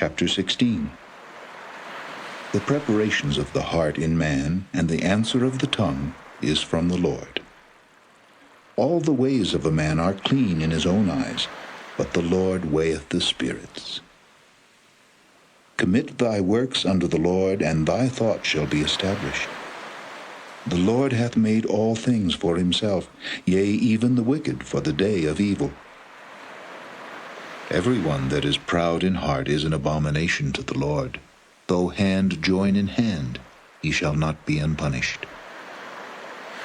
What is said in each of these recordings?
Chapter 16. The preparations of the heart in man, and the answer of the tongue, is from the Lord. All the ways of a man are clean in his own eyes, but the Lord weigheth the spirits. Commit thy works unto the Lord, and thy thoughts shall be established. The Lord hath made all things for himself, yea, even the wicked for the day of evil. Every one that is proud in heart is an abomination to the Lord. Though hand join in hand, he shall not be unpunished.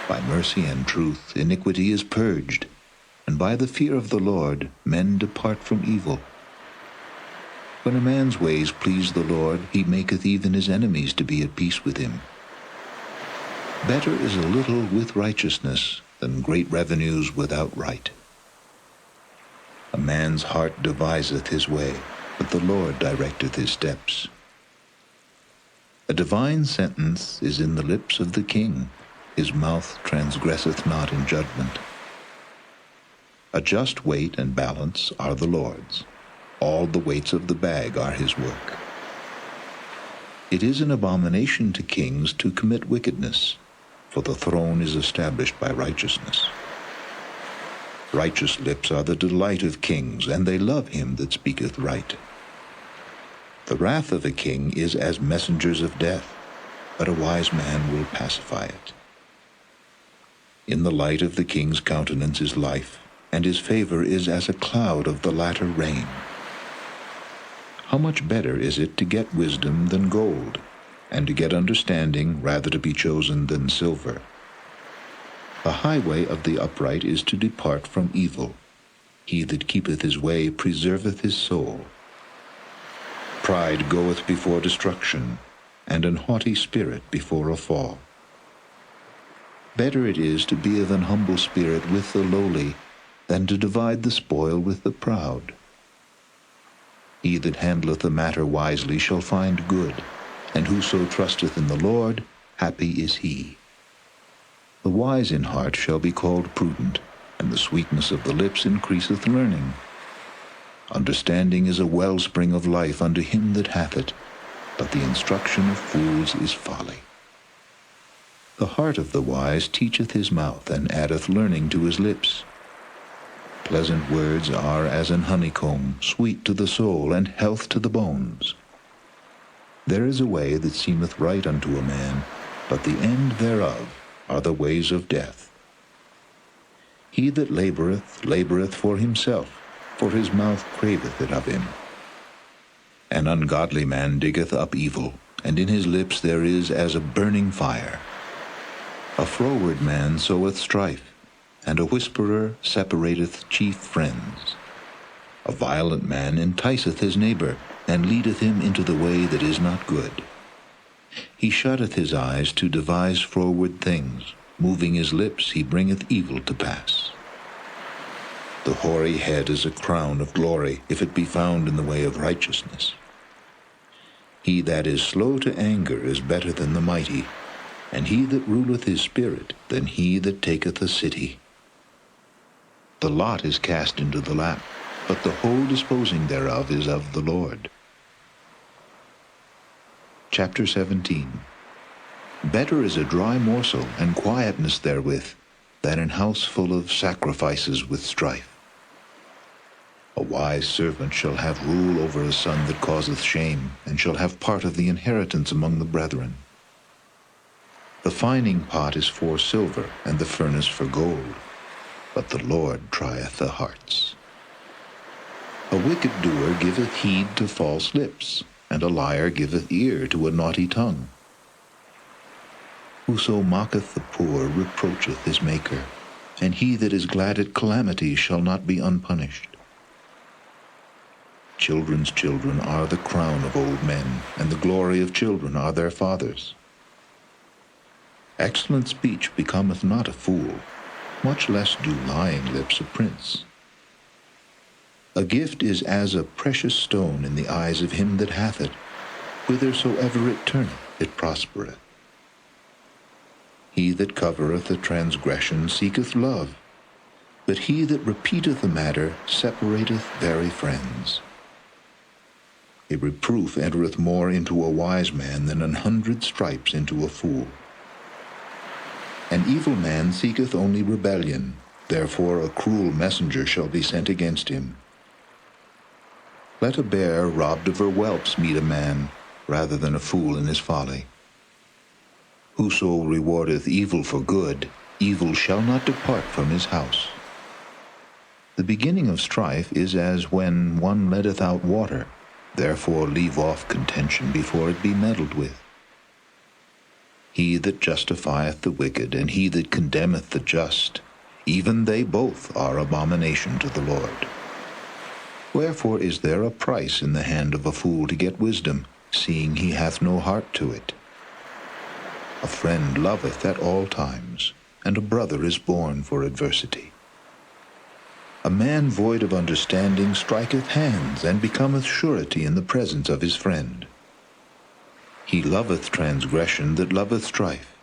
By mercy and truth iniquity is purged, and by the fear of the Lord men depart from evil. When a man's ways please the Lord, he maketh even his enemies to be at peace with him. Better is a little with righteousness than great revenues without right. A man's heart deviseth his way, but the Lord directeth his steps. A divine sentence is in the lips of the king, his mouth transgresseth not in judgment. A just weight and balance are the Lord's, all the weights of the bag are his work. It is an abomination to kings to commit wickedness, for the throne is established by righteousness. Righteous lips are the delight of kings, and they love him that speaketh right. The wrath of a king is as messengers of death, but a wise man will pacify it. In the light of the king's countenance is life, and his favor is as a cloud of the latter rain. How much better is it to get wisdom than gold, and to get understanding rather to be chosen than silver? The highway of the upright is to depart from evil. He that keepeth his way preserveth his soul. Pride goeth before destruction, and an haughty spirit before a fall. Better it is to be of an humble spirit with the lowly, than to divide the spoil with the proud. He that handleth a matter wisely shall find good, and whoso trusteth in the Lord, happy is he. The wise in heart shall be called prudent, and the sweetness of the lips increaseth learning. Understanding is a wellspring of life unto him that hath it, but the instruction of fools is folly. The heart of the wise teacheth his mouth, and addeth learning to his lips. Pleasant words are as an honeycomb, sweet to the soul, and health to the bones. There is a way that seemeth right unto a man, but the end thereof are the ways of death. He that laboureth, laboureth for himself, for his mouth craveth it of him. An ungodly man diggeth up evil, and in his lips there is as a burning fire. A froward man soweth strife, and a whisperer separateth chief friends. A violent man enticeth his neighbor, and leadeth him into the way that is not good. He shutteth his eyes to devise froward things. Moving his lips, he bringeth evil to pass. The hoary head is a crown of glory, if it be found in the way of righteousness. He that is slow to anger is better than the mighty, and he that ruleth his spirit than he that taketh a city. The lot is cast into the lap, but the whole disposing thereof is of the Lord. Chapter 17. Better is a dry morsel, and quietness therewith, than an house full of sacrifices with strife. A wise servant shall have rule over a son that causeth shame, and shall have part of the inheritance among the brethren. The fining pot is for silver, and the furnace for gold, but the Lord trieth the hearts. A wicked doer giveth heed to false lips, and a liar giveth ear to a naughty tongue. Whoso mocketh the poor reproacheth his Maker, and he that is glad at calamity shall not be unpunished. Children's children are the crown of old men, and the glory of children are their fathers. Excellent speech becometh not a fool, much less do lying lips a prince. A gift is as a precious stone in the eyes of him that hath it. Whithersoever it turneth, it prospereth. He that covereth a transgression seeketh love, but he that repeateth a matter separateth very friends. A reproof entereth more into a wise man than 100 stripes into a fool. An evil man seeketh only rebellion, therefore a cruel messenger shall be sent against him. Let a bear robbed of her whelps meet a man, rather than a fool in his folly. Whoso rewardeth evil for good, evil shall not depart from his house. The beginning of strife is as when one letteth out water, therefore leave off contention before it be meddled with. He that justifieth the wicked, and he that condemneth the just, even they both are abomination to the Lord. Wherefore is there a price in the hand of a fool to get wisdom, seeing he hath no heart to it? A friend loveth at all times, and a brother is born for adversity. A man void of understanding striketh hands, and becometh surety in the presence of his friend. He loveth transgression that loveth strife,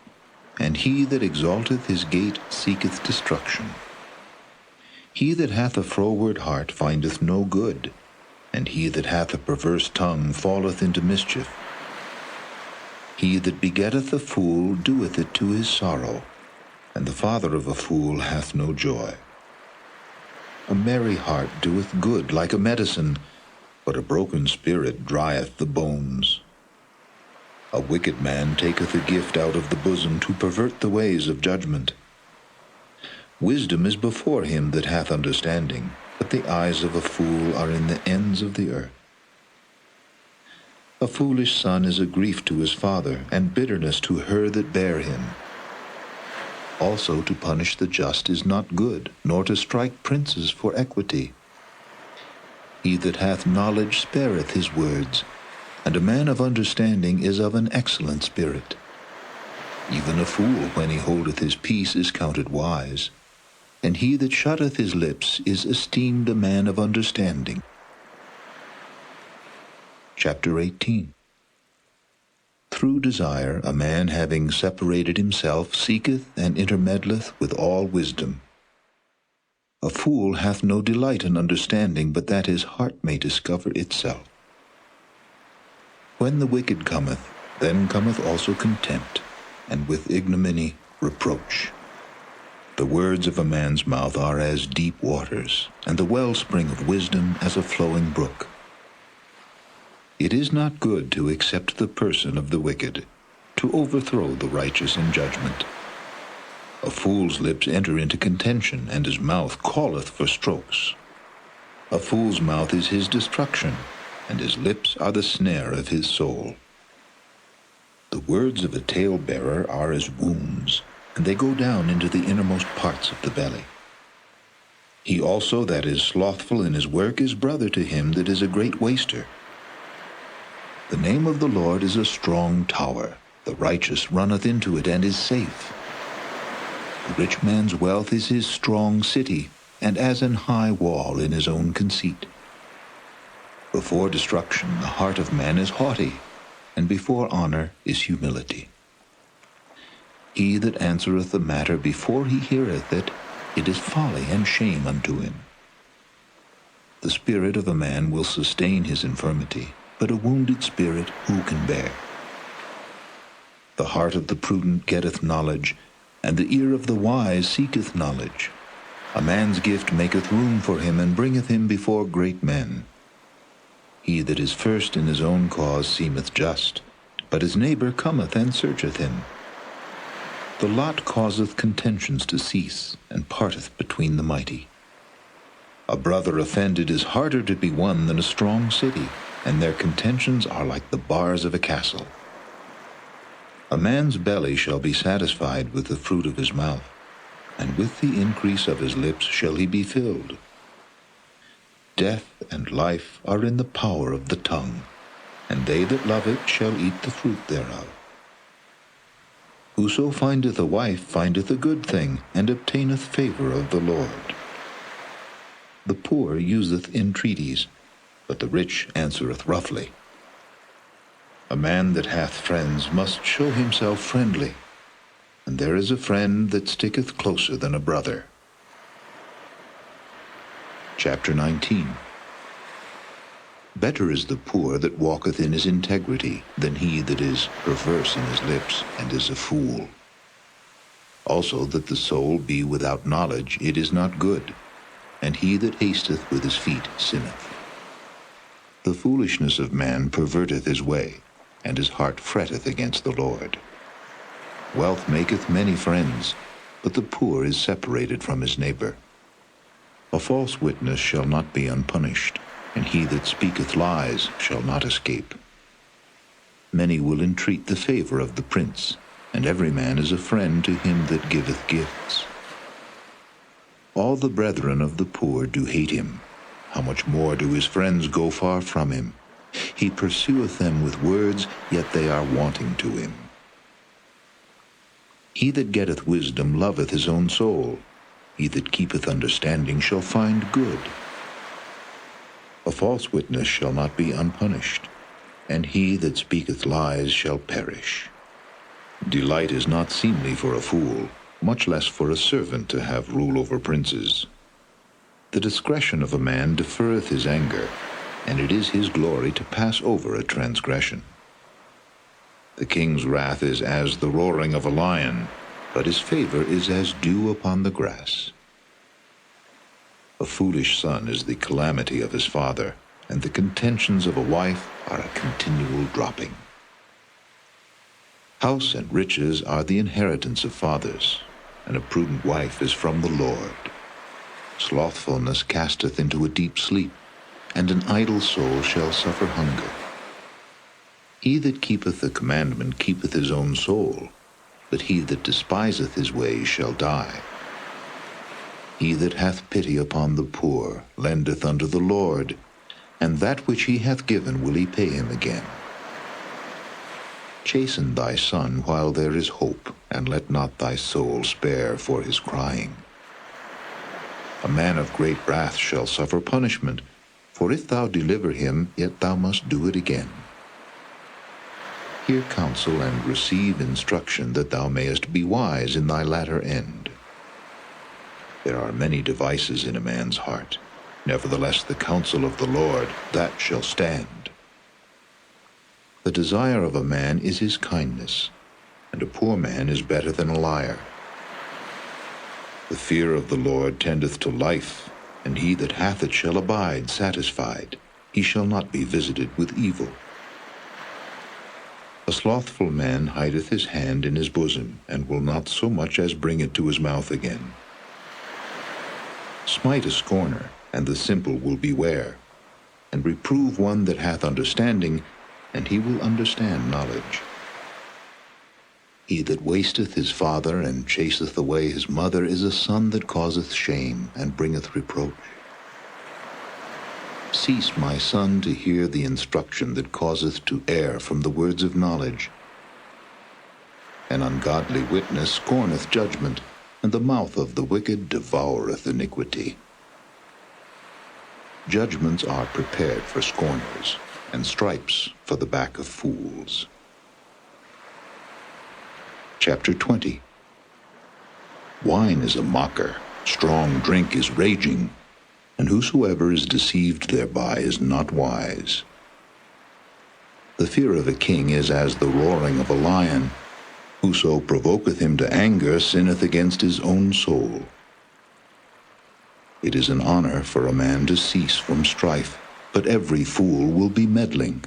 and he that exalteth his gate seeketh destruction. He that hath a froward heart findeth no good, and he that hath a perverse tongue falleth into mischief. He that begetteth a fool doeth it to his sorrow, and the father of a fool hath no joy. A merry heart doeth good like a medicine, but a broken spirit drieth the bones. A wicked man taketh a gift out of the bosom to pervert the ways of judgment. Wisdom is before him that hath understanding, but the eyes of a fool are in the ends of the earth. A foolish son is a grief to his father, and bitterness to her that bare him. Also to punish the just is not good, nor to strike princes for equity. He that hath knowledge spareth his words, and a man of understanding is of an excellent spirit. Even a fool, when he holdeth his peace, is counted wise, and he that shutteth his lips is esteemed a man of understanding. Chapter 18. Through desire a man, having separated himself, seeketh and intermeddleth with all wisdom. A fool hath no delight in understanding, but that his heart may discover itself. When the wicked cometh, then cometh also contempt, and with ignominy reproach. The words of a man's mouth are as deep waters, and the wellspring of wisdom as a flowing brook. It is not good to accept the person of the wicked, to overthrow the righteous in judgment. A fool's lips enter into contention, and his mouth calleth for strokes. A fool's mouth is his destruction, and his lips are the snare of his soul. The words of a talebearer are as wounds, and they go down into the innermost parts of the belly. He also that is slothful in his work is brother to him that is a great waster. The name of the Lord is a strong tower. The righteous runneth into it and is safe. The rich man's wealth is his strong city, and as an high wall in his own conceit. Before destruction the heart of man is haughty, and before honor is humility. He that answereth a matter before he heareth it, it is folly and shame unto him. The spirit of a man will sustain his infirmity, but a wounded spirit who can bear? The heart of the prudent getteth knowledge, and the ear of the wise seeketh knowledge. A man's gift maketh room for him, and bringeth him before great men. He that is first in his own cause seemeth just, but his neighbor cometh and searcheth him. The lot causeth contentions to cease, and parteth between the mighty. A brother offended is harder to be won than a strong city, and their contentions are like the bars of a castle. A man's belly shall be satisfied with the fruit of his mouth, and with the increase of his lips shall he be filled. Death and life are in the power of the tongue, and they that love it shall eat the fruit thereof. Whoso findeth a wife findeth a good thing, and obtaineth favor of the Lord. The poor useth entreaties, but the rich answereth roughly. A man that hath friends must show himself friendly, and there is a friend that sticketh closer than a brother. Chapter 19. Better is the poor that walketh in his integrity than he that is perverse in his lips and is a fool. Also that the soul be without knowledge, it is not good, and he that hasteth with his feet sinneth. The foolishness of man perverteth his way, and his heart fretteth against the Lord. Wealth maketh many friends, but the poor is separated from his neighbor. A false witness shall not be unpunished, and he that speaketh lies shall not escape. Many will entreat the favor of the prince, and every man is a friend to him that giveth gifts. All the brethren of the poor do hate him. How much more do his friends go far from him? He pursueth them with words, yet they are wanting to him. He that getteth wisdom loveth his own soul. He that keepeth understanding shall find good. A false witness shall not be unpunished, and he that speaketh lies shall perish. Delight is not seemly for a fool, much less for a servant to have rule over princes. The discretion of a man deferreth his anger, and it is his glory to pass over a transgression. The king's wrath is as the roaring of a lion, but his favor is as dew upon the grass. A foolish son is the calamity of his father, and the contentions of a wife are a continual dropping. House and riches are the inheritance of fathers, and a prudent wife is from the Lord. Slothfulness casteth into a deep sleep, and an idle soul shall suffer hunger. He that keepeth the commandment keepeth his own soul, but he that despiseth his ways shall die. He that hath pity upon the poor lendeth unto the Lord, and that which he hath given will he pay him again. Chasten thy son while there is hope, and let not thy soul spare for his crying. A man of great wrath shall suffer punishment, for if thou deliver him, yet thou must do it again. Hear counsel and receive instruction, that thou mayest be wise in thy latter end. There are many devices in a man's heart. Nevertheless the counsel of the Lord, that shall stand. The desire of a man is his kindness, and a poor man is better than a liar. The fear of the Lord tendeth to life, and he that hath it shall abide satisfied. He shall not be visited with evil. A slothful man hideth his hand in his bosom, and will not so much as bring it to his mouth again. Smite a scorner, and the simple will beware, and reprove one that hath understanding, and he will understand knowledge. He that wasteth his father, and chaseth away his mother, is a son that causeth shame, and bringeth reproach. Cease, my son, to hear the instruction that causeth to err from the words of knowledge. An ungodly witness scorneth judgment, and the mouth of the wicked devoureth iniquity. Judgments are prepared for scorners, and stripes for the back of fools. Chapter 20. Wine is a mocker, strong drink is raging, and whosoever is deceived thereby is not wise. The fear of a king is as the roaring of a lion. Whoso provoketh him to anger sinneth against his own soul. It is an honor for a man to cease from strife, but every fool will be meddling.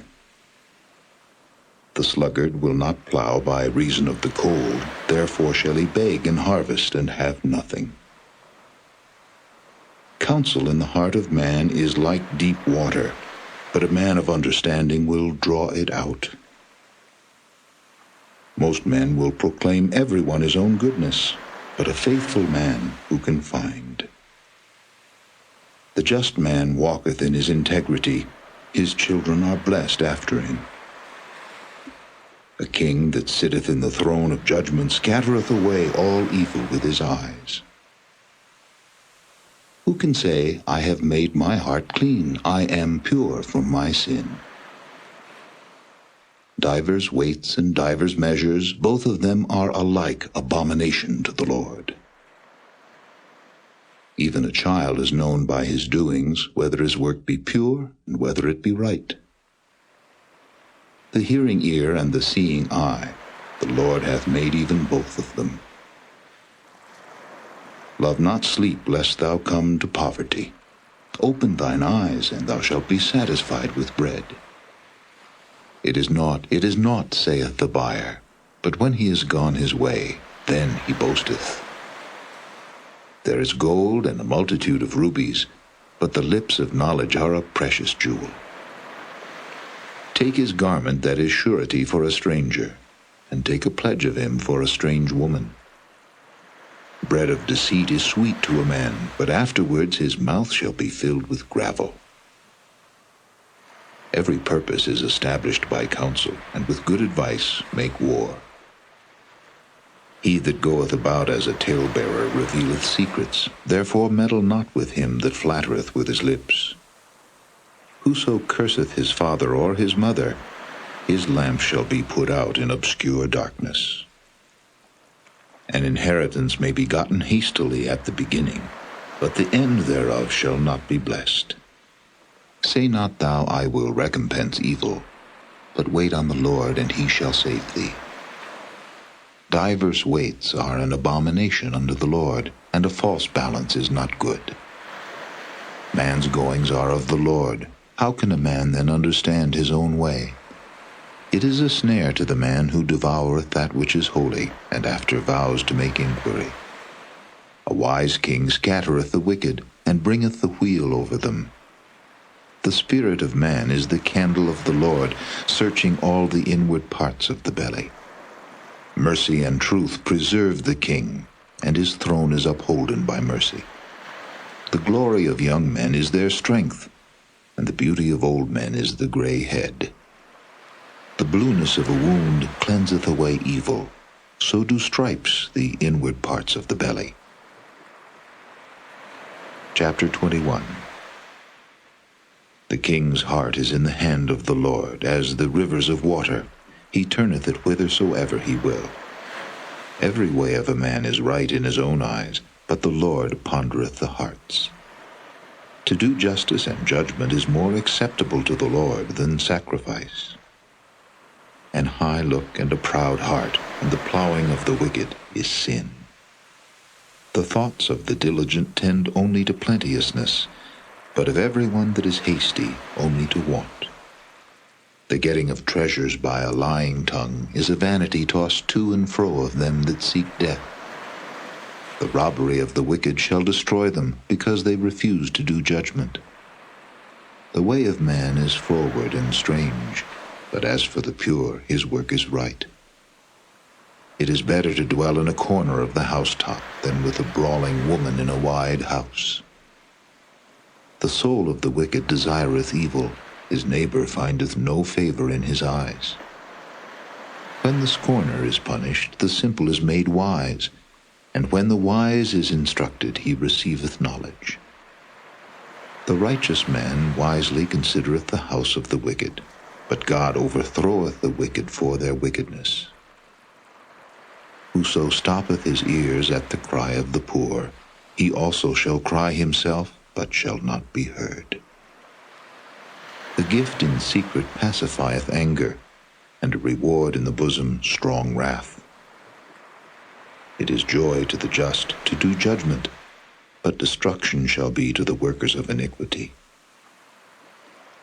The sluggard will not plow by reason of the cold, therefore shall he beg in harvest and have nothing. Counsel in the heart of man is like deep water, but a man of understanding will draw it out. Most men will proclaim everyone his own goodness, but a faithful man who can find? The just man walketh in his integrity, his children are blessed after him. A king that sitteth in the throne of judgment scattereth away all evil with his eyes. Who can say, I have made my heart clean, I am pure from my sin? Divers weights and divers measures, both of them are alike abomination to the Lord. Even a child is known by his doings, whether his work be pure and whether it be right. The hearing ear and the seeing eye, the Lord hath made even both of them. Love not sleep, lest thou come to poverty. Open thine eyes, and thou shalt be satisfied with bread. It is naught, saith the buyer, but when he is gone his way, then he boasteth. There is gold and a multitude of rubies, but the lips of knowledge are a precious jewel. Take his garment that is surety for a stranger, and take a pledge of him for a strange woman. Bread of deceit is sweet to a man, but afterwards his mouth shall be filled with gravel. Every purpose is established by counsel, and with good advice make war. He that goeth about as a talebearer revealeth secrets, therefore meddle not with him that flattereth with his lips. Whoso curseth his father or his mother, his lamp shall be put out in obscure darkness. An inheritance may be gotten hastily at the beginning, but the end thereof shall not be blessed. Say not thou, I will recompense evil, but wait on the Lord, and he shall save thee. Divers weights are an abomination unto the Lord, and a false balance is not good. Man's goings are of the Lord. How can a man then understand his own way? It is a snare to the man who devoureth that which is holy, and after vows to make inquiry. A wise king scattereth the wicked, and bringeth the wheel over them. The spirit of man is the candle of the Lord, searching all the inward parts of the belly. Mercy and truth preserve the king, and his throne is upholden by mercy. The glory of young men is their strength, and the beauty of old men is the gray head. The blueness of a wound cleanseth away evil, so do stripes the inward parts of the belly. Chapter 21. The king's heart is in the hand of the Lord, as the rivers of water. He turneth it whithersoever he will. Every way of a man is right in his own eyes, but the Lord pondereth the hearts. To do justice and judgment is more acceptable to the Lord than sacrifice. An high look and a proud heart, and the plowing of the wicked is sin. The thoughts of the diligent tend only to plenteousness, but of every one that is hasty only to want. The getting of treasures by a lying tongue is a vanity tossed to and fro of them that seek death. The robbery of the wicked shall destroy them, because they refuse to do judgment. The way of man is forward and strange, but as for the pure, his work is right. It is better to dwell in a corner of the housetop than with a brawling woman in a wide house. The soul of the wicked desireth evil, his neighbor findeth no favor in his eyes. When the scorner is punished, the simple is made wise, and when the wise is instructed, he receiveth knowledge. The righteous man wisely considereth the house of the wicked, but God overthroweth the wicked for their wickedness. Whoso stoppeth his ears at the cry of the poor, he also shall cry himself, but shall not be heard. The gift in secret pacifieth anger, and a reward in the bosom strong wrath. It is joy to the just to do judgment, but destruction shall be to the workers of iniquity.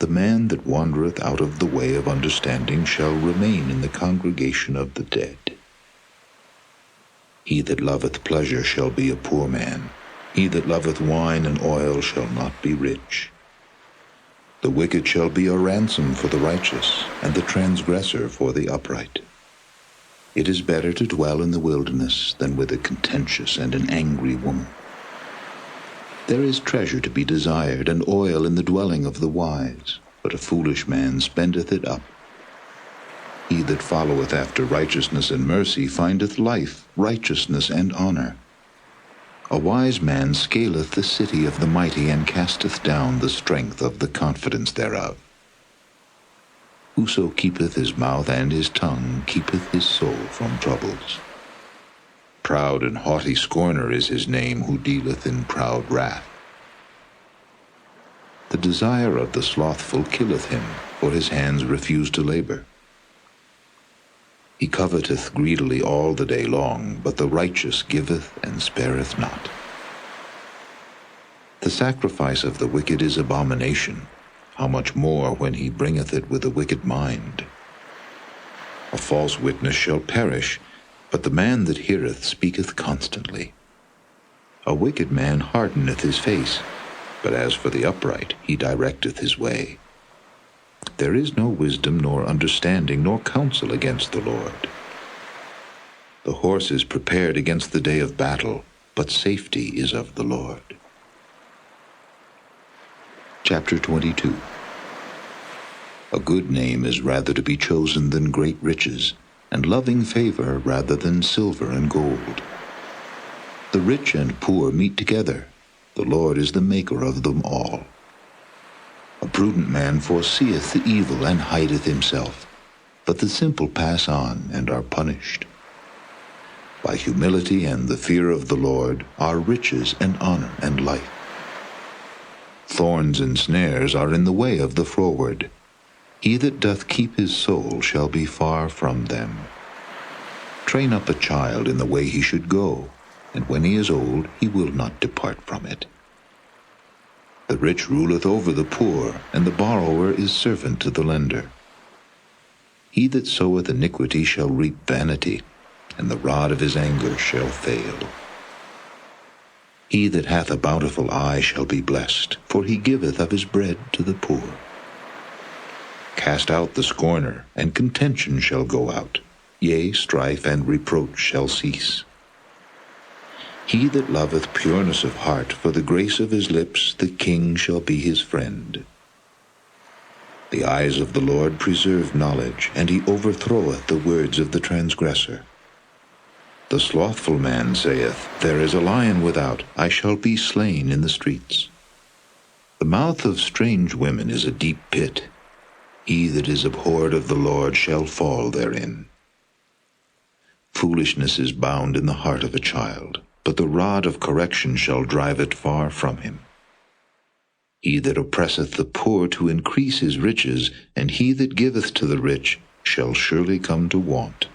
The man that wandereth out of the way of understanding shall remain in the congregation of the dead. He that loveth pleasure shall be a poor man. He that loveth wine and oil shall not be rich. The wicked shall be a ransom for the righteous, and the transgressor for the upright. It is better to dwell in the wilderness than with a contentious and an angry woman. There is treasure to be desired, and oil in the dwelling of the wise, but a foolish man spendeth it up. He that followeth after righteousness and mercy findeth life, righteousness, and honor. A wise man scaleth the city of the mighty, and casteth down the strength of the confidence thereof. Whoso keepeth his mouth and his tongue keepeth his soul from troubles. Proud and haughty scorner is his name who dealeth in proud wrath. The desire of the slothful killeth him, for his hands refuse to labor. He coveteth greedily all the day long, but the righteous giveth and spareth not. The sacrifice of the wicked is abomination, how much more when he bringeth it with a wicked mind. A false witness shall perish, but the man that heareth speaketh constantly. A wicked man hardeneth his face, but as for the upright, he directeth his way. There is no wisdom nor understanding nor counsel against the Lord. The horse is prepared against the day of battle, but safety is of the Lord. Chapter 22. A good name is rather to be chosen than great riches, and loving favor rather than silver and gold. The rich and poor meet together. The Lord is the maker of them all. A prudent man foreseeth the evil and hideth himself, but the simple pass on and are punished. By humility and the fear of the Lord are riches and honor and life. Thorns and snares are in the way of the froward. He that doth keep his soul shall be far from them. Train up a child in the way he should go, and when he is old he will not depart from it. The rich ruleth over the poor, and the borrower is servant to the lender. He that soweth iniquity shall reap vanity, and the rod of his anger shall fail. He that hath a bountiful eye shall be blessed, for he giveth of his bread to the poor. Cast out the scorner, and contention shall go out, yea, strife and reproach shall cease. He that loveth pureness of heart, for the grace of his lips, the king shall be his friend. The eyes of the Lord preserve knowledge, and he overthroweth the words of the transgressor. The slothful man saith, There is a lion without, I shall be slain in the streets. The mouth of strange women is a deep pit. He that is abhorred of the Lord shall fall therein. Foolishness is bound in the heart of a child, but the rod of correction shall drive it far from him. He that oppresseth the poor to increase his riches, and he that giveth to the rich shall surely come to want.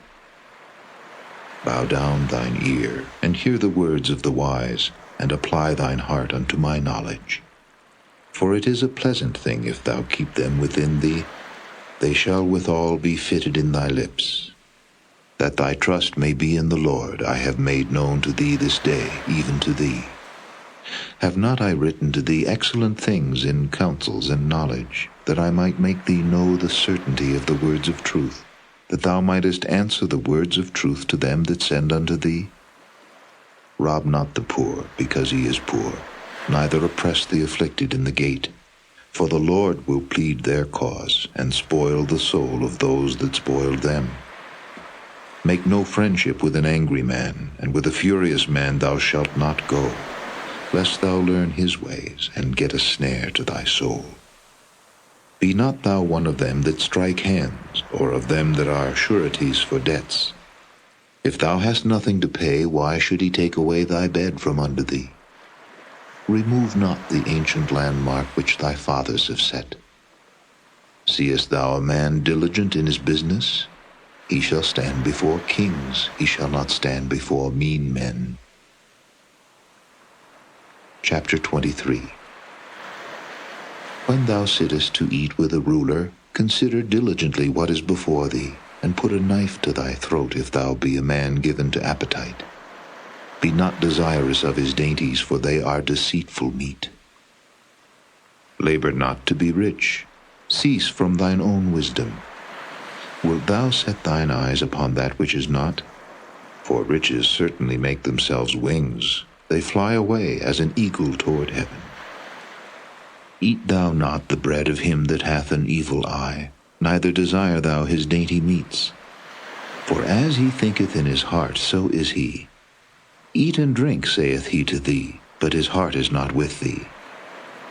Bow down thine ear, and hear the words of the wise, and apply thine heart unto my knowledge. For it is a pleasant thing if thou keep them within thee. They shall withal be fitted in thy lips. That thy trust may be in the Lord, I have made known to thee this day, even to thee. Have not I written to thee excellent things in counsels and knowledge, that I might make thee know the certainty of the words of truth, that thou mightest answer the words of truth to them that send unto thee? Rob not the poor, because he is poor, neither oppress the afflicted in the gate. For the Lord will plead their cause, and spoil the soul of those that spoiled them. Make no friendship with an angry man, and with a furious man thou shalt not go, lest thou learn his ways, and get a snare to thy soul. Be not thou one of them that strike hands, or of them that are sureties for debts. If thou hast nothing to pay, why should he take away thy bed from under thee? Remove not the ancient landmark which thy fathers have set. Seest thou a man diligent in his business? He shall stand before kings, he shall not stand before mean men. Chapter 23. When thou sittest to eat with a ruler, consider diligently what is before thee, and put a knife to thy throat if thou be a man given to appetite. Be not desirous of his dainties, for they are deceitful meat. Labor not to be rich. Cease from thine own wisdom. Wilt thou set thine eyes upon that which is not? For riches certainly make themselves wings. They fly away as an eagle toward heaven. Eat thou not the bread of him that hath an evil eye, neither desire thou his dainty meats. For as he thinketh in his heart, so is he. Eat and drink, saith he to thee, but his heart is not with thee.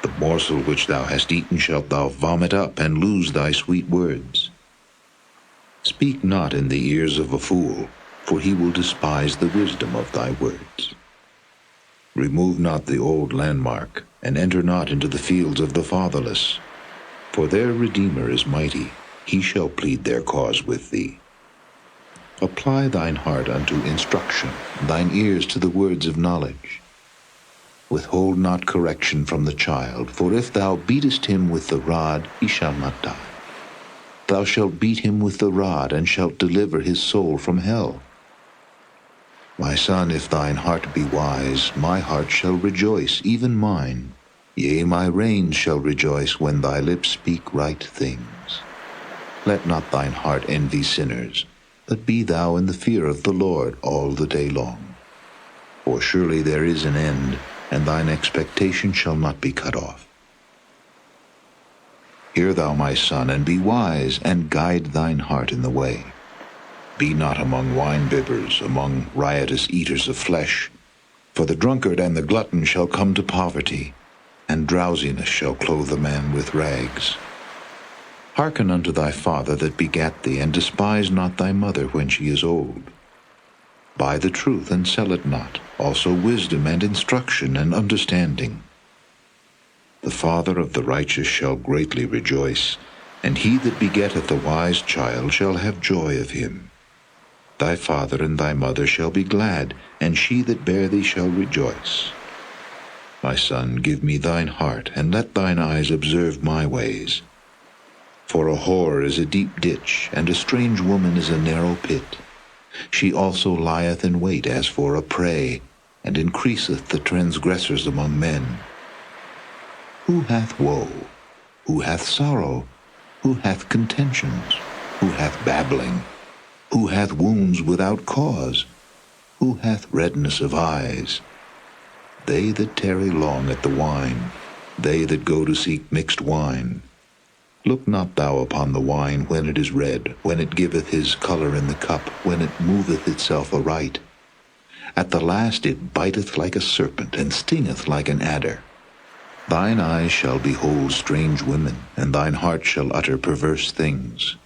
The morsel which thou hast eaten shalt thou vomit up, and lose thy sweet words. Speak not in the ears of a fool, for he will despise the wisdom of thy words. Remove not the old landmark, and enter not into the fields of the fatherless, for their Redeemer is mighty, he shall plead their cause with thee. Apply thine heart unto instruction, thine ears to the words of knowledge. Withhold not correction from the child, for if thou beatest him with the rod, he shall not die. Thou shalt beat him with the rod, and shalt deliver his soul from hell. My son, if thine heart be wise, my heart shall rejoice, even mine. Yea, my reins shall rejoice when thy lips speak right things. Let not thine heart envy sinners, but be thou in the fear of the Lord all the day long. For surely there is an end, and thine expectation shall not be cut off. Hear thou, my son, and be wise, and guide thine heart in the way. Be not among wine-bibbers, among riotous eaters of flesh, for the drunkard and the glutton shall come to poverty, and drowsiness shall clothe a man with rags. Hearken unto thy father that begat thee, and despise not thy mother when she is old. Buy the truth, and sell it not, also wisdom and instruction and understanding. The father of the righteous shall greatly rejoice, and he that begetteth a wise child shall have joy of him. Thy father and thy mother shall be glad, and she that bare thee shall rejoice. My son, give me thine heart, and let thine eyes observe my ways. For a whore is a deep ditch, and a strange woman is a narrow pit. She also lieth in wait as for a prey, and increaseth the transgressors among men. Who hath woe? Who hath sorrow? Who hath contentions? Who hath babbling? Who hath wounds without cause? Who hath redness of eyes? They that tarry long at the wine, they that go to seek mixed wine. Look not thou upon the wine when it is red, when it giveth his colour in the cup, when it moveth itself aright. At the last it biteth like a serpent, and stingeth like an adder. Thine eyes shall behold strange women, and thine heart shall utter perverse things.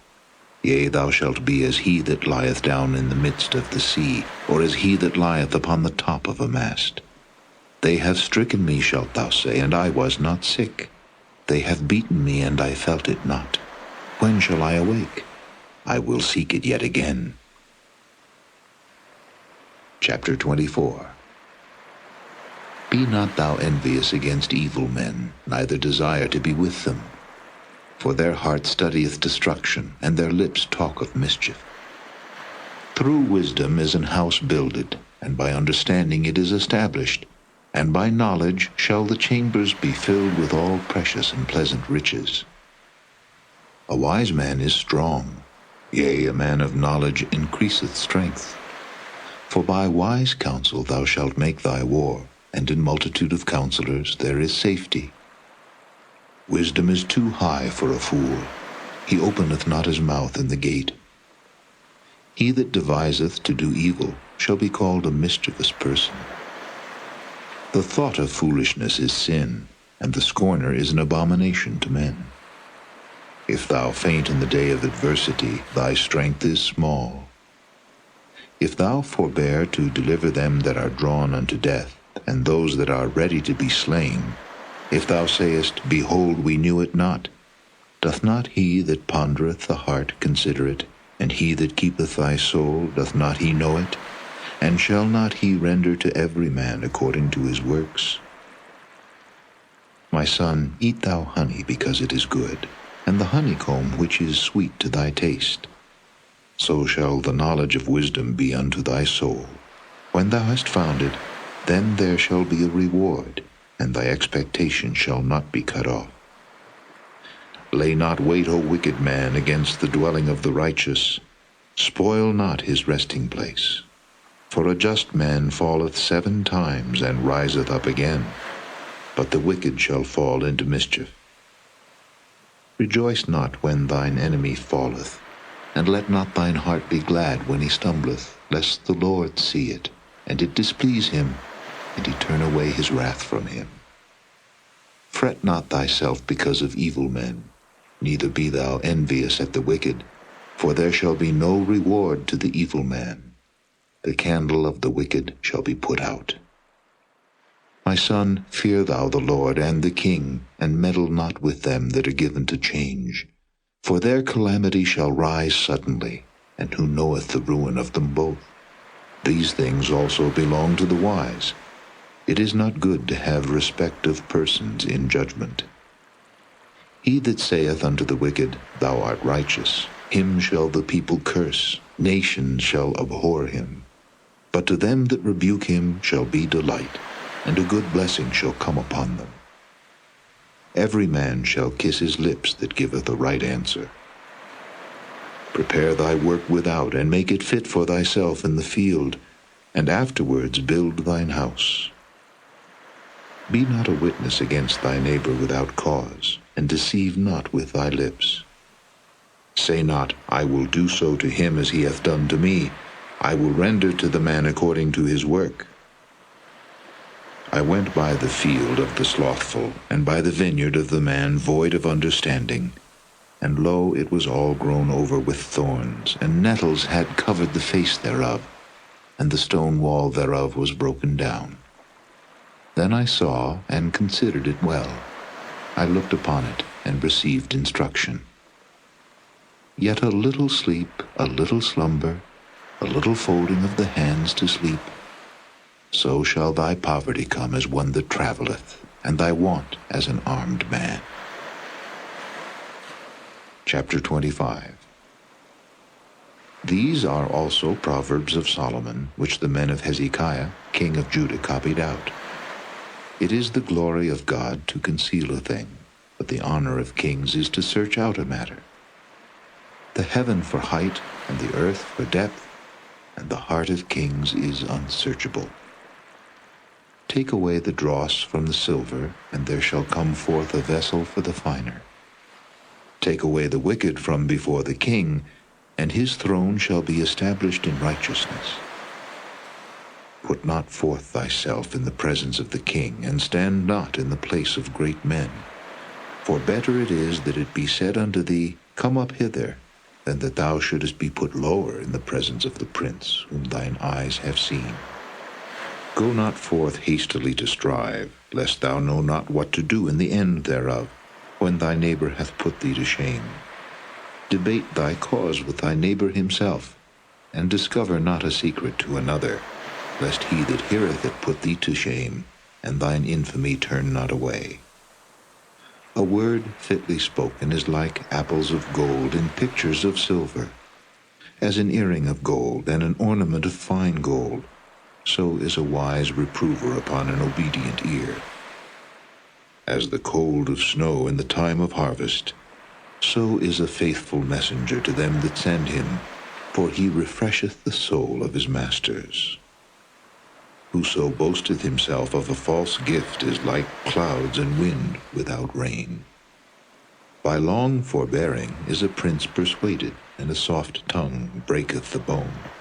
Yea, thou shalt be as he that lieth down in the midst of the sea, or as he that lieth upon the top of a mast. They have stricken me, shalt thou say, and I was not sick. They have beaten me, and I felt it not. When shall I awake? I will seek it yet again. Chapter 24. Be not thou envious against evil men, neither desire to be with them. For their heart studieth destruction, and their lips talk of mischief. Through wisdom is an house builded, and by understanding it is established. And by knowledge shall the chambers be filled with all precious and pleasant riches. A wise man is strong, yea, a man of knowledge increaseth strength. For by wise counsel thou shalt make thy war, and in multitude of counselors there is safety. Wisdom is too high for a fool, he openeth not his mouth in the gate. He that deviseth to do evil shall be called a mischievous person. The thought of foolishness is sin, and the scorner is an abomination to men. If thou faint in the day of adversity, thy strength is small. If thou forbear to deliver them that are drawn unto death, and those that are ready to be slain, if thou sayest, Behold, we knew it not, doth not he that pondereth the heart consider it, and he that keepeth thy soul, doth not he know it? And shall not he render to every man according to his works? My son, eat thou honey, because it is good, and the honeycomb which is sweet to thy taste. So shall the knowledge of wisdom be unto thy soul. When thou hast found it, then there shall be a reward, and thy expectation shall not be cut off. Lay not wait, O wicked man, against the dwelling of the righteous. Spoil not his resting place. For a just man falleth 7 times, and riseth up again, but the wicked shall fall into mischief. Rejoice not when thine enemy falleth, and let not thine heart be glad when he stumbleth, lest the Lord see it, and it displease him, and he turn away his wrath from him. Fret not thyself because of evil men, neither be thou envious at the wicked, for there shall be no reward to the evil man. the candle of the wicked shall be put out. My son, fear thou the Lord and the king, and meddle not with them that are given to change. For their calamity shall rise suddenly, and who knoweth the ruin of them both? These things also belong to the wise. It is not good to have respect of persons in judgment. He that saith unto the wicked, Thou art righteous, him shall the people curse, nations shall abhor him. But to them that rebuke him shall be delight, and a good blessing shall come upon them. Every man shall kiss his lips that giveth a right answer. Prepare thy work without, and make it fit for thyself in the field, and afterwards build thine house. Be not a witness against thy neighbor without cause, and deceive not with thy lips. Say not, I will do so to him as he hath done to me. I will render to the man according to his work. I went by the field of the slothful, and by the vineyard of the man void of understanding. And lo, it was all grown over with thorns, and nettles had covered the face thereof, and the stone wall thereof was broken down. Then I saw and considered it well. I looked upon it, and received instruction. Yet a little sleep, a little slumber, a little folding of the hands to sleep, so shall thy poverty come as one that travelleth, and thy want as an armed man. Chapter 25. These are also proverbs of Solomon, which the men of Hezekiah, king of Judah, copied out. It is the glory of God to conceal a thing, but the honor of kings is to search out a matter. The heaven for height, and the earth for depth, and the heart of kings is unsearchable. Take away the dross from the silver, and there shall come forth a vessel for the finer. Take away the wicked from before the king, and his throne shall be established in righteousness. Put not forth thyself in the presence of the king, and stand not in the place of great men. For better it is that it be said unto thee, Come up hither, than that thou shouldest be put lower in the presence of the prince, whom thine eyes have seen. Go not forth hastily to strive, lest thou know not what to do in the end thereof, when thy neighbor hath put thee to shame. Debate thy cause with thy neighbor himself, and discover not a secret to another, lest he that heareth it put thee to shame, and thine infamy turn not away. A word fitly spoken is like apples of gold in pictures of silver. As an earring of gold and an ornament of fine gold, so is a wise reprover upon an obedient ear. As the cold of snow in the time of harvest, so is a faithful messenger to them that send him, for he refresheth the soul of his masters. Whoso boasteth himself of a false gift is like clouds and wind without rain. By long forbearing is a prince persuaded, and a soft tongue breaketh the bone.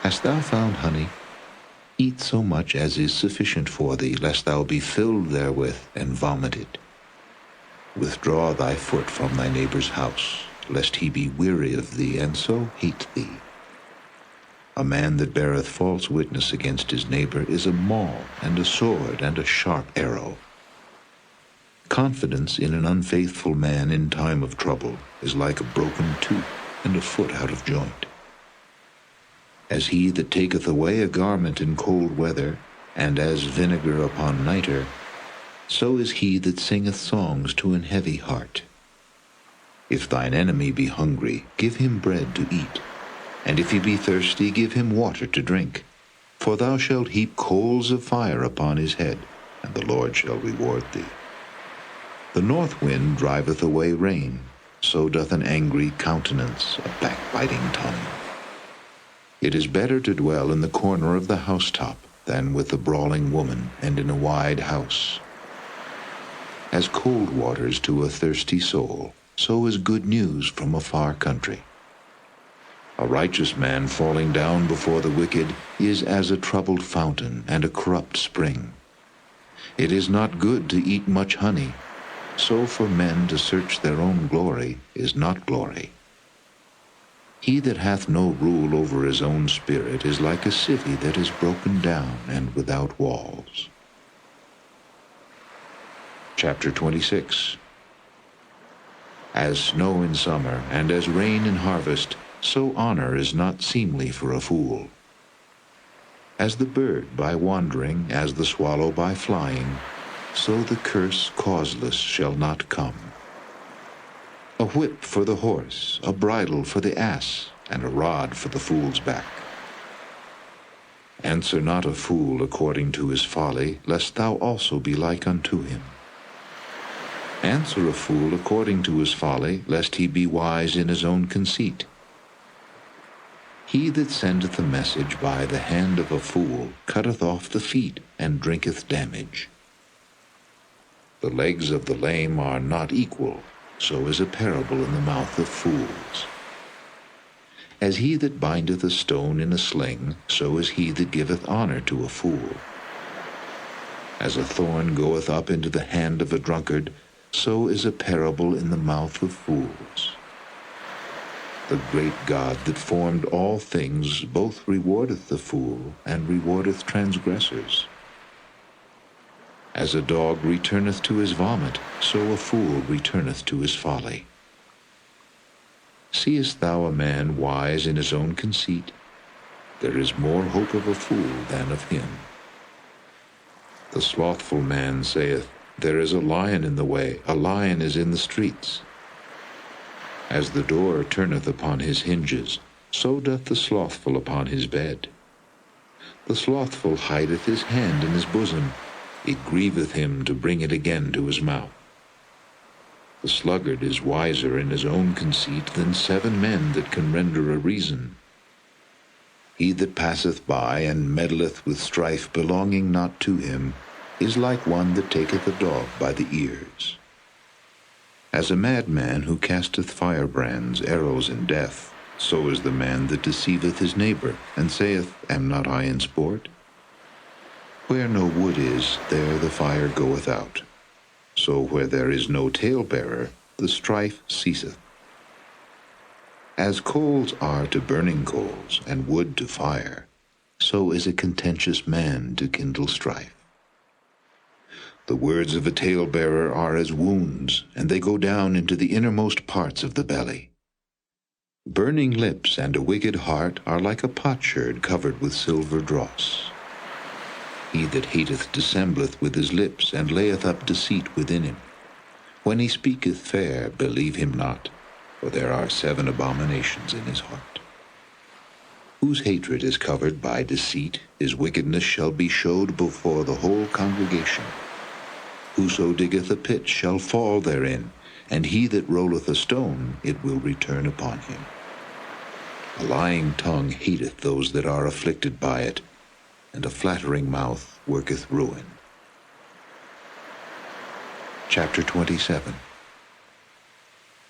Hast thou found honey? Eat so much as is sufficient for thee, lest thou be filled therewith and vomit it. Withdraw thy foot from thy neighbor's house, lest he be weary of thee, and so hate thee. A man that beareth false witness against his neighbor is a maul, and a sword, and a sharp arrow. Confidence in an unfaithful man in time of trouble is like a broken tooth, and a foot out of joint. As he that taketh away a garment in cold weather, and as vinegar upon nitre, so is he that singeth songs to an heavy heart. If thine enemy be hungry, give him bread to eat, and if he be thirsty, give him water to drink. For thou shalt heap coals of fire upon his head, and the Lord shall reward thee. The north wind driveth away rain, so doth an angry countenance a backbiting tongue. It is better to dwell in the corner of the housetop than with a brawling woman and in a wide house. As cold waters to a thirsty soul, so is good news from a far country. A righteous man falling down before the wicked is as a troubled fountain and a corrupt spring. It is not good to eat much honey, so for men to search their own glory is not glory. He that hath no rule over his own spirit is like a city that is broken down and without walls. Chapter 26. As snow in summer, and as rain in harvest, so honor is not seemly for a fool. As the bird by wandering, as the swallow by flying, so the curse causeless shall not come. A whip for the horse, a bridle for the ass, and a rod for the fool's back. Answer not a fool according to his folly, lest thou also be like unto him. Answer a fool according to his folly, lest he be wise in his own conceit. He that sendeth a message by the hand of a fool cutteth off the feet, and drinketh damage. The legs of the lame are not equal, so is a parable in the mouth of fools. As he that bindeth a stone in a sling, so is he that giveth honor to a fool. As a thorn goeth up into the hand of a drunkard, so is a parable in the mouth of fools. The great God that formed all things both rewardeth the fool, and rewardeth transgressors. As a dog returneth to his vomit, so a fool returneth to his folly. Seest thou a man wise in his own conceit? There is more hope of a fool than of him. The slothful man saith, There is a lion in the way, a lion is in the streets. As the door turneth upon his hinges, so doth the slothful upon his bed. The slothful hideth his hand in his bosom, it grieveth him to bring it again to his mouth. The sluggard is wiser in his own conceit than 7 men that can render a reason. He that passeth by and meddleth with strife belonging not to him is like one that taketh a dog by the ears. As a madman who casteth firebrands, arrows, and death, so is the man that deceiveth his neighbor, and saith, Am not I in sport? Where no wood is, there the fire goeth out. So where there is no talebearer, the strife ceaseth. As coals are to burning coals, and wood to fire, so is a contentious man to kindle strife. The words of a talebearer are as wounds, and they go down into the innermost parts of the belly. Burning lips and a wicked heart are like a potsherd covered with silver dross. He that hateth dissembleth with his lips, and layeth up deceit within him. When he speaketh fair, believe him not, for there are 7 abominations in his heart. Whose hatred is covered by deceit, his wickedness shall be showed before the whole congregation. Whoso diggeth a pit shall fall therein, and he that rolleth a stone, it will return upon him. A lying tongue hateth those that are afflicted by it, and a flattering mouth worketh ruin. Chapter 27.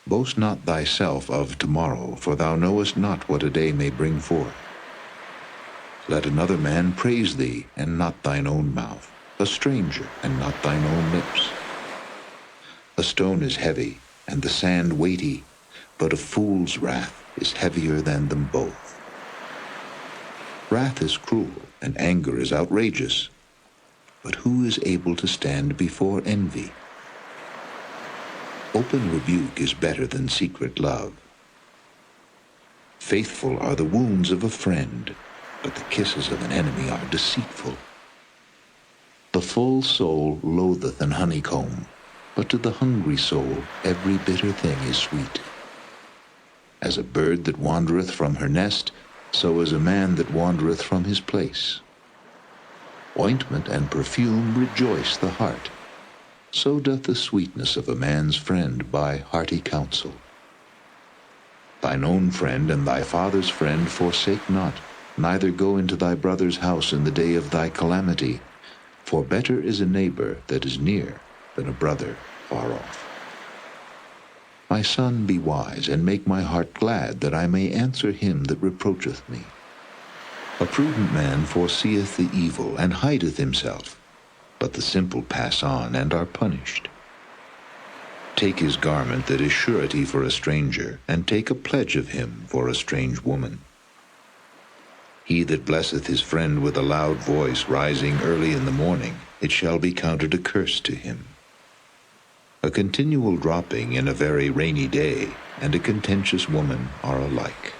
Boast not thyself of tomorrow, for thou knowest not what a day may bring forth. Let another man praise thee, and not thine own mouth, a stranger, and not thine own lips. A stone is heavy, and the sand weighty, but a fool's wrath is heavier than them both. Wrath is cruel, and anger is outrageous, but who is able to stand before envy? Open rebuke is better than secret love. Faithful are the wounds of a friend, but the kisses of an enemy are deceitful. The full soul loatheth an honeycomb, but to the hungry soul every bitter thing is sweet. As a bird that wandereth from her nest, so is a man that wandereth from his place. Ointment and perfume rejoice the heart, so doth the sweetness of a man's friend by hearty counsel. Thine own friend and thy father's friend forsake not, neither go into thy brother's house in the day of thy calamity, for better is a neighbor that is near than a brother far off. My son, be wise, and make my heart glad, that I may answer him that reproacheth me. A prudent man foreseeth the evil, and hideth himself, but the simple pass on, and are punished. take his garment that is surety for a stranger, and take a pledge of him for a strange woman. He that blesseth his friend with a loud voice, rising early in the morning, it shall be counted a curse to him. A continual dropping in a very rainy day, and a contentious woman are alike.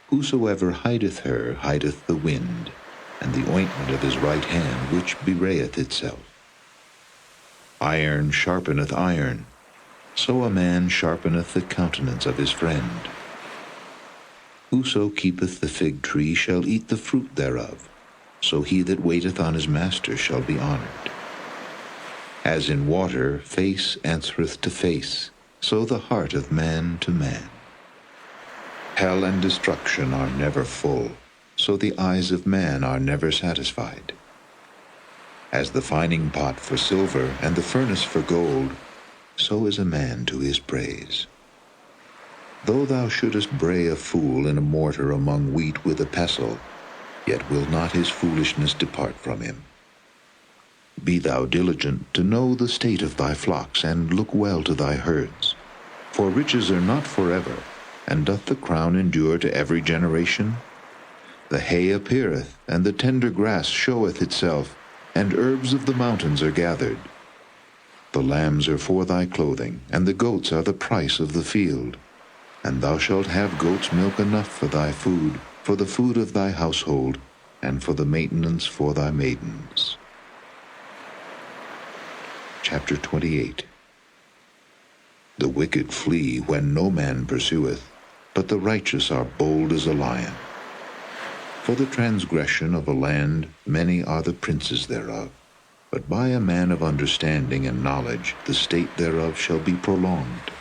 Whosoever hideth her hideth the wind, and the ointment of his right hand which bewrayeth itself. Iron sharpeneth iron, so a man sharpeneth the countenance of his friend. Whoso keepeth the fig tree shall eat the fruit thereof, so he that waiteth on his master shall be honored. As in water face answereth to face, so the heart of man to man. Hell and destruction are never full, so the eyes of man are never satisfied. As the fining pot for silver and the furnace for gold, so is a man to his praise. Though thou shouldest bray a fool in a mortar among wheat with a pestle, yet will not his foolishness depart from him. Be thou diligent to know the state of thy flocks, and look well to thy herds. For riches are not forever, and doth the crown endure to every generation? The hay appeareth, and the tender grass showeth itself, and herbs of the mountains are gathered. The lambs are for thy clothing, and the goats are the price of the field. And thou shalt have goats' milk enough for thy food, for the food of thy household, and for the maintenance for thy maidens. Chapter 28. The wicked flee when no man pursueth, but the righteous are bold as a lion. For the transgression of a land many are the princes thereof, but by a man of understanding and knowledge the state thereof shall be prolonged.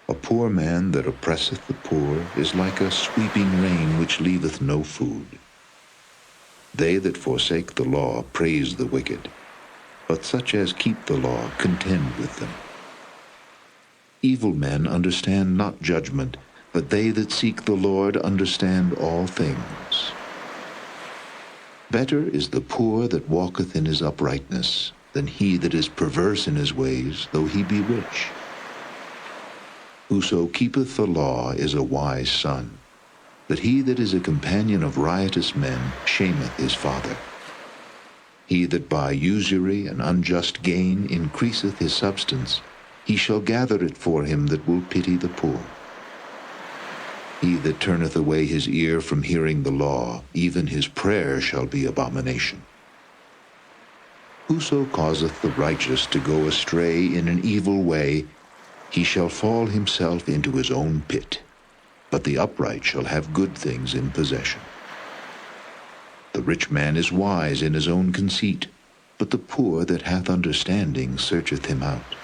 A poor man that oppresseth the poor is like a sweeping rain which leaveth no food. They that forsake the law praise the wicked, but such as keep the law contend with them. Evil men understand not judgment, but they that seek the Lord understand all things. Better is the poor that walketh in his uprightness, than he that is perverse in his ways, though he be rich. Whoso keepeth the law is a wise son, but he that is a companion of riotous men shameth his father. He that by usury and unjust gain increaseth his substance, he shall gather it for him that will pity the poor. He that turneth away his ear from hearing the law, even his prayer shall be abomination. Whoso causeth the righteous to go astray in an evil way, he shall fall himself into his own pit, but the upright shall have good things in possession. The rich man is wise in his own conceit, but the poor that hath understanding searcheth him out.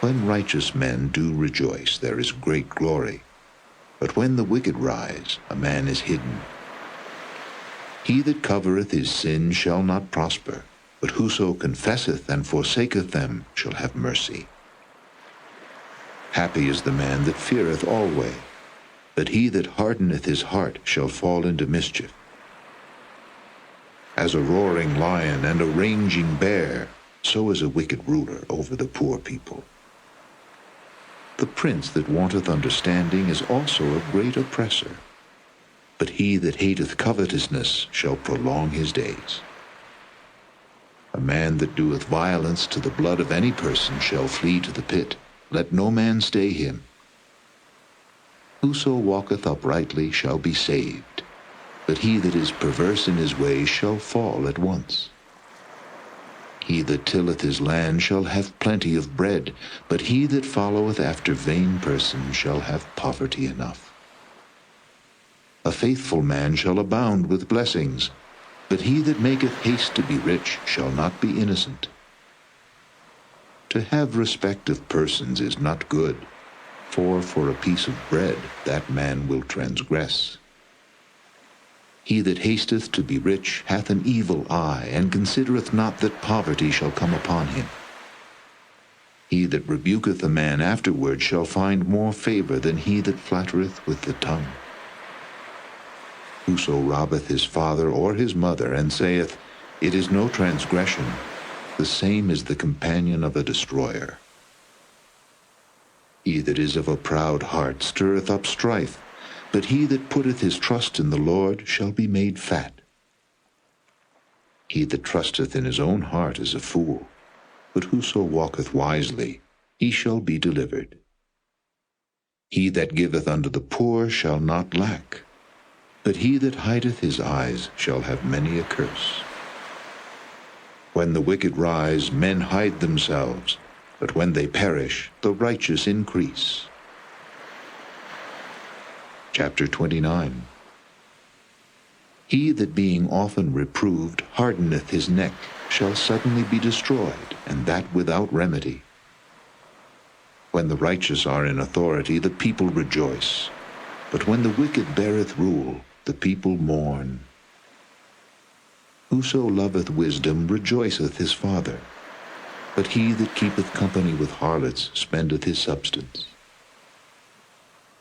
When righteous men do rejoice, there is great glory, but when the wicked rise, a man is hidden. He that covereth his sin shall not prosper, but whoso confesseth and forsaketh them shall have mercy. Happy is the man that feareth alway, but he that hardeneth his heart shall fall into mischief. As a roaring lion and a raging bear, so is a wicked ruler over the poor people. The prince that wanteth understanding is also a great oppressor, but he that hateth covetousness shall prolong his days. A man that doeth violence to the blood of any person shall flee to the pit. Let no man stay him. Whoso walketh uprightly shall be saved, but he that is perverse in his ways shall fall at once. He that tilleth his land shall have plenty of bread, but he that followeth after vain persons shall have poverty enough. A faithful man shall abound with blessings, but he that maketh haste to be rich shall not be innocent. To have respect of persons is not good, for a piece of bread that man will transgress. He that hasteth to be rich hath an evil eye, and considereth not that poverty shall come upon him. He that rebuketh a man afterward shall find more favor than he that flattereth with the tongue. Whoso robbeth his father or his mother, and saith, It is no transgression, the same is the companion of a destroyer. He that is of a proud heart stirreth up strife, but he that putteth his trust in the Lord shall be made fat. He that trusteth in his own heart is a fool, but whoso walketh wisely, he shall be delivered. He that giveth unto the poor shall not lack, but he that hideth his eyes shall have many a curse. When the wicked rise, men hide themselves, but when they perish, the righteous increase. Chapter 29. He that being often reproved hardeneth his neck shall suddenly be destroyed, and that without remedy. When the righteous are in authority, the people rejoice, but when the wicked beareth rule, the people mourn. Whoso loveth wisdom rejoiceth his father, but he that keepeth company with harlots spendeth his substance.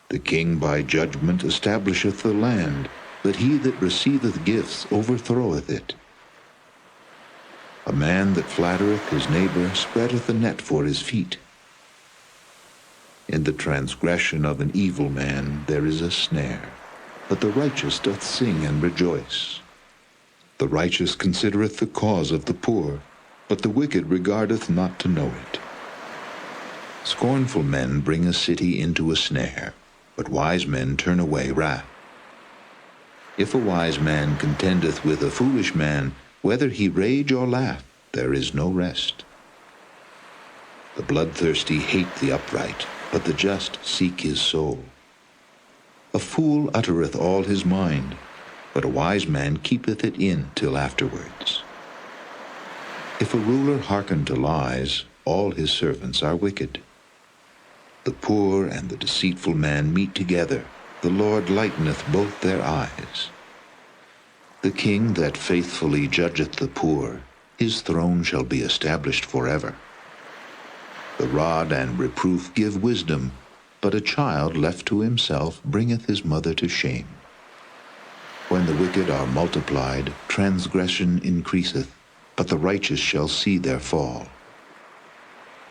The king by judgment establisheth the land, but he that receiveth gifts overthroweth it. A man that flattereth his neighbor spreadeth a net for his feet. In the transgression of an evil man there is a snare, but the righteous doth sing and rejoice. The righteous considereth the cause of the poor, but the wicked regardeth not to know it. Scornful men bring a city into a snare, but wise men turn away wrath. If a wise man contendeth with a foolish man, whether he rage or laugh, there is no rest. The bloodthirsty hate the upright, but the just seek his soul. A fool uttereth all his mind, but a wise man keepeth it in till afterwards. If a ruler hearken to lies, all his servants are wicked. The poor and the deceitful man meet together, the Lord lighteneth both their eyes. The king that faithfully judgeth the poor, his throne shall be established forever. The rod and reproof give wisdom, but a child left to himself bringeth his mother to shame. When the wicked are multiplied, transgression increaseth, but the righteous shall see their fall.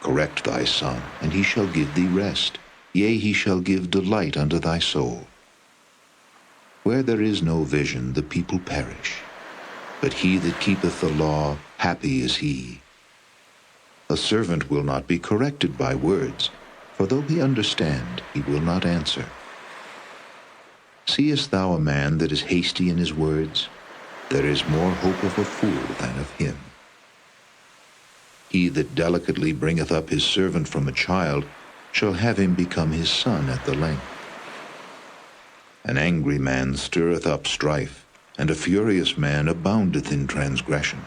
Correct thy son, and he shall give thee rest, yea, he shall give delight unto thy soul. Where there is no vision, the people perish, but he that keepeth the law, happy is he. A servant will not be corrected by words, for though he understand, he will not answer. Seest thou a man that is hasty in his words? There is more hope of a fool than of him. He that delicately bringeth up his servant from a child shall have him become his son at the length. An angry man stirreth up strife, and a furious man aboundeth in transgression.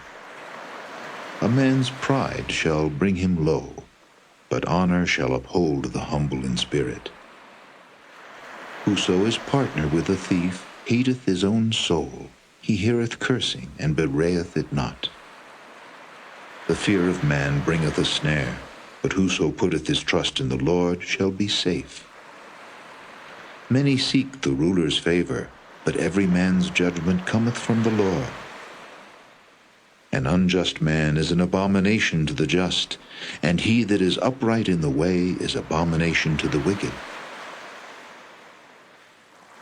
A man's pride shall bring him low, but honor shall uphold the humble in spirit. Whoso is partner with a thief hateth his own soul. He heareth cursing, and bewrayeth it not. The fear of man bringeth a snare, but whoso putteth his trust in the Lord shall be safe. Many seek the ruler's favor, but every man's judgment cometh from the Lord. An unjust man is an abomination to the just, and he that is upright in the way is abomination to the wicked.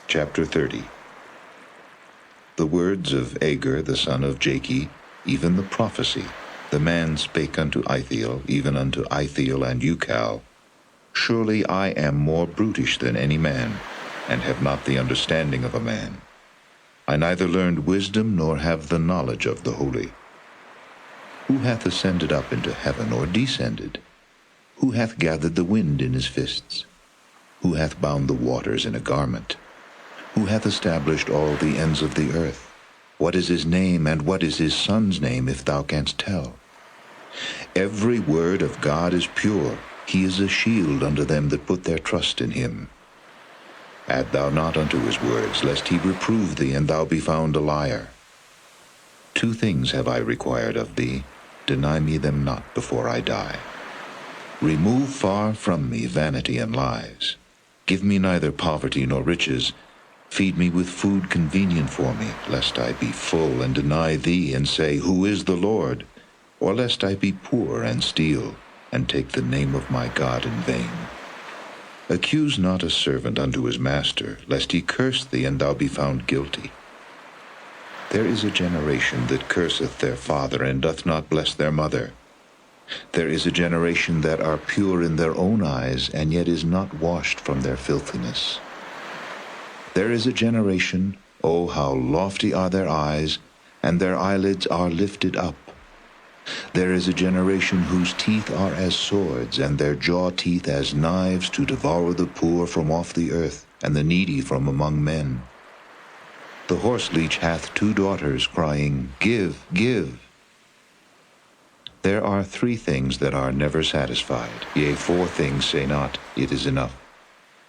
Chapter 30. The words of Agur the son of Jakeh, even the prophecy, the man spake unto Ithiel, even unto Ithiel and Ucal, Surely I am more brutish than any man, and have not the understanding of a man. I neither learned wisdom nor have the knowledge of the holy. Who hath ascended up into heaven, or descended? Who hath gathered the wind in his fists? Who hath bound the waters in a garment? Who hath established all the ends of the earth? What is his name, and what is his son's name, if thou canst tell? Every word of God is pure. He is a shield unto them that put their trust in him. Add thou not unto his words, lest he reprove thee, and thou be found a liar. 2 things have I required of thee. Deny me them not before I die. Remove far from me vanity and lies. Give me neither poverty nor riches. Feed me with food convenient for me, lest I be full and deny thee, and say, Who is the Lord? or lest I be poor and steal, and take the name of my God in vain. Accuse not a servant unto his master, lest he curse thee, and thou be found guilty. There is a generation that curseth their father, and doth not bless their mother. There is a generation that are pure in their own eyes, and yet is not washed from their filthiness. There is a generation, O how lofty are their eyes, and their eyelids are lifted up. There is a generation whose teeth are as swords, and their jaw teeth as knives, to devour the poor from off the earth, and the needy from among men. The horse leech hath 2 daughters, crying, Give, give. There are 3 things that are never satisfied, yea, 4 things say not, It is enough: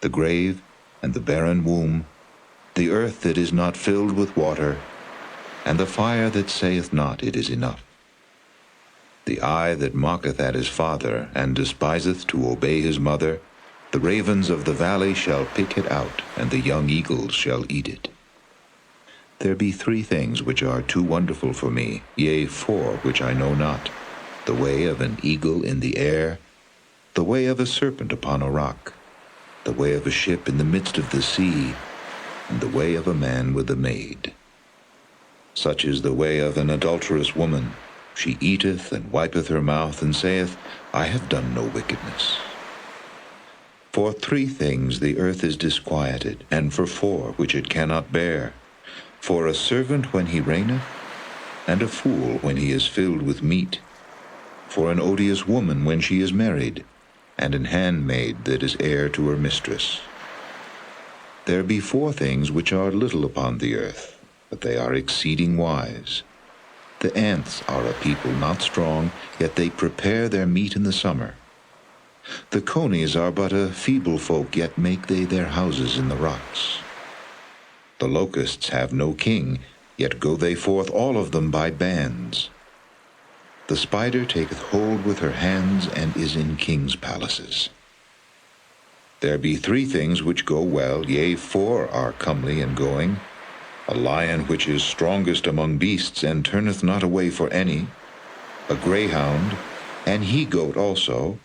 the grave, and the barren womb, the earth that is not filled with water, and the fire that saith not, It is enough. The eye that mocketh at his father, and despiseth to obey his mother, the ravens of the valley shall pick it out, and the young eagles shall eat it. There be 3 things which are too wonderful for me, yea, 4 which I know not: the way of an eagle in the air, the way of a serpent upon a rock, the way of a ship in the midst of the sea, and the way of a man with a maid. Such is the way of an adulterous woman. She eateth and wipeth her mouth, and saith, I have done no wickedness. For 3 things the earth is disquieted, and for 4 which it cannot bear: for a servant when he reigneth, and a fool when he is filled with meat; for an odious woman when she is married, and an handmaid that is heir to her mistress. There be 4 things which are little upon the earth, but they are exceeding wise. The ants are a people not strong, yet they prepare their meat in the summer. The conies are but a feeble folk, yet make they their houses in the rocks. The locusts have no king, yet go they forth all of them by bands. The spider taketh hold with her hands, and is in kings' palaces. There be 3 things which go well, yea, 4 are comely in going: a lion which is strongest among beasts, and turneth not away for any; a greyhound, an he-goat also,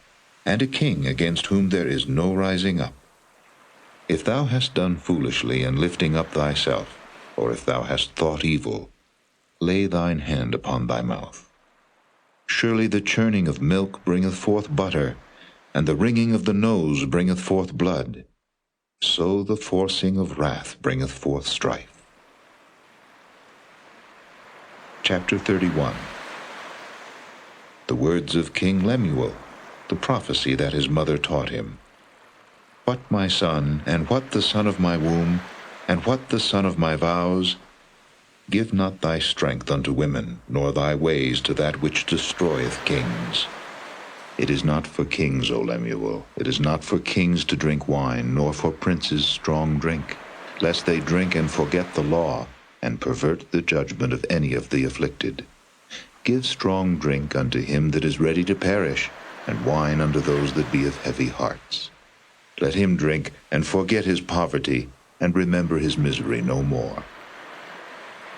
and a king against whom there is no rising up. If thou hast done foolishly in lifting up thyself, or if thou hast thought evil, lay thine hand upon thy mouth. Surely the churning of milk bringeth forth butter, and the wringing of the nose bringeth forth blood. So the forcing of wrath bringeth forth strife. Chapter 31. The words of King Lemuel, the prophecy that his mother taught him. What, my son, and what the son of my womb, and what the son of my vows? Give not thy strength unto women, nor thy ways to that which destroyeth kings. It is not for kings, O Lemuel, it is not for kings to drink wine, nor for princes strong drink, lest they drink and forget the law, and pervert the judgment of any of the afflicted. Give strong drink unto him that is ready to perish, and wine unto those that be of heavy hearts. Let him drink, and forget his poverty, and remember his misery no more.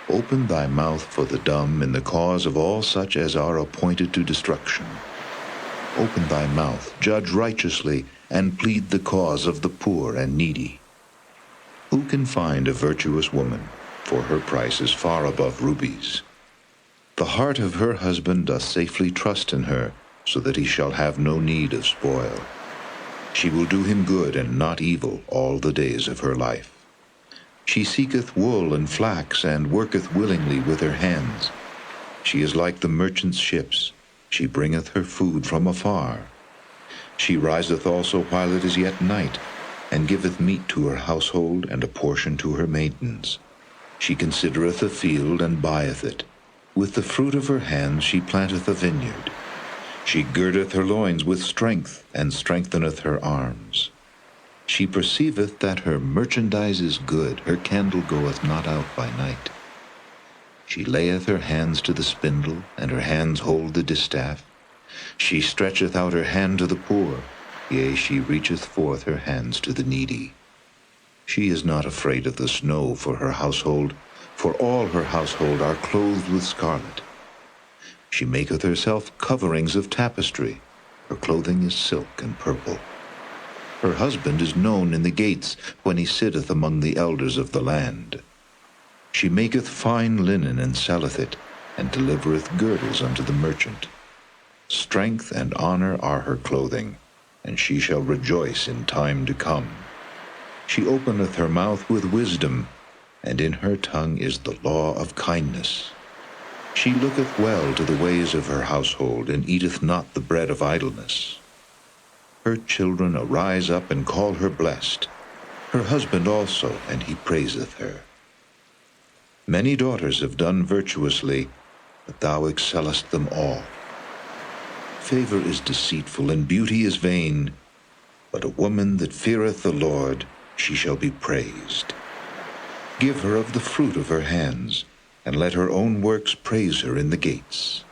Open thy mouth for the dumb in the cause of all such as are appointed to destruction. Open thy mouth, judge righteously, and plead the cause of the poor and needy. Who can find a virtuous woman? For her price is far above rubies. The heart of her husband doth safely trust in her, so that he shall have no need of spoil. She will do him good and not evil all the days of her life. She seeketh wool and flax, and worketh willingly with her hands. She is like the merchant's ships. She bringeth her food from afar. She riseth also while it is yet night, and giveth meat to her household, and a portion to her maidens. She considereth a field, and buyeth it. With the fruit of her hands she planteth a vineyard. She girdeth her loins with strength, and strengtheneth her arms. She perceiveth that her merchandise is good, her candle goeth not out by night. She layeth her hands to the spindle, and her hands hold the distaff. She stretcheth out her hand to the poor, yea, she reacheth forth her hands to the needy. She is not afraid of the snow for her household, for all her household are clothed with scarlet. She maketh herself coverings of tapestry. Her clothing is silk and purple. Her husband is known in the gates, when he sitteth among the elders of the land. She maketh fine linen, and selleth it, and delivereth girdles unto the merchant. Strength and honor are her clothing, and she shall rejoice in time to come. She openeth her mouth with wisdom, and in her tongue is the law of kindness. She looketh well to the ways of her household, and eateth not the bread of idleness. Her children arise up and call her blessed, her husband also, and he praiseth her. Many daughters have done virtuously, but thou excellest them all. Favor is deceitful, and beauty is vain, but a woman that feareth the Lord, she shall be praised. Give her of the fruit of her hands, and let her own works praise her in the gates.